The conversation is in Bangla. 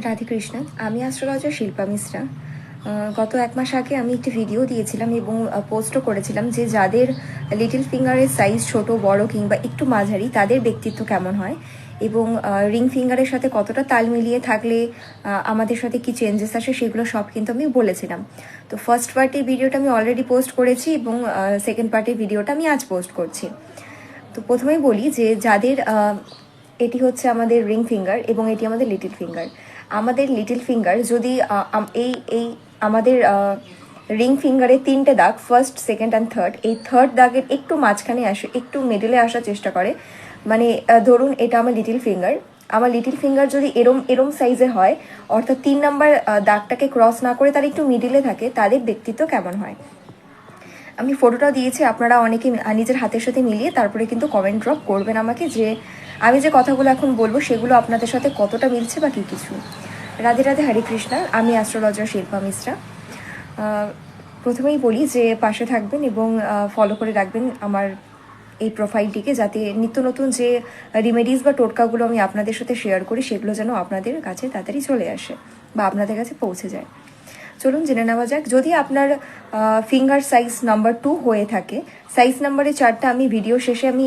রাধে কৃষ্ণ। আমি অ্যাস্ট্রোলজার শিল্পা মিশ্রা। গত এক মাস আগে আমি একটি ভিডিও দিয়েছিলাম এবং পোস্টও করেছিলাম যে যাদের লিটল ফিঙ্গারের সাইজ ছোট বড় কিংবা একটু মাঝারি তাদের ব্যক্তিত্ব কেমন হয় এবং রিং ফিঙ্গারের সাথে কতটা তাল মিলিয়ে থাকলে আমাদের সাথে কি চেঞ্জেস আসে সেগুলো সব কিন্তু আমি বলেছিলাম। তো ফার্স্ট পার্টের ভিডিওটা আমি অলরেডি পোস্ট করেছি এবং সেকেন্ড পার্টের ভিডিওটা আমি আজ পোস্ট করছি। তো প্রথমেই বলি যে যাদের এটি হচ্ছে আমাদের রিং ফিঙ্গার এবং এটি আমাদের লিটল ফিঙ্গার। আমাদের লিটল ফিঙ্গার যদি এই এই আমাদের রিং ফিঙ্গারে 3টে দাগ, ফার্স্ট সেকেন্ড অ্যান্ড থার্ড, এই থার্ড দাগের একটু মাঝখানে আসে, একটু মিডলে আসার চেষ্টা করে, মানে ধরুন এটা আমার লিটল ফিঙ্গার, আমার লিটল ফিঙ্গার যদি এরম এরম সাইজে হয়, অর্থাৎ 3 নাম্বার দাগটাকে ক্রস না করে তার একটু মিডিলে থাকে, তাদের ব্যক্তিত্ব কেমন হয়। আমি ফটোটাও দিয়েছি, আপনারা অনেকে নিজের হাতের সাথে মিলিয়ে তারপরে কিন্তু কমেন্ট ড্রপ করবেন আমাকে যে আমি যে কথাগুলো এখন বলবো সেগুলো আপনাদের সাথে কতটা মিলছে বা কী কিছু। রাধে রাধে, হরে কৃষ্ণা। আমি অ্যাস্ট্রোলজার শিল্পা মিশ্রা। প্রথমেই বলি যে পাশে থাকবেন এবং ফলো করে রাখবেন আমার এই প্রোফাইলটিকে, যাতে নিত্য নতুন যে রিমেডিস বা টোটকাগুলো আমি আপনাদের সাথে শেয়ার করি সেগুলো যেন আপনাদের কাছে তাড়াতাড়ি চলে আসে বা আপনাদের কাছে পৌঁছে যায়। চলুন জেনে নেওয়া যাক। যদি আপনার ফিঙ্গার সাইজ নাম্বার 2 হয়ে থাকে, সাইজ নাম্বারের চার্টটা আমি ভিডিও শেষে আমি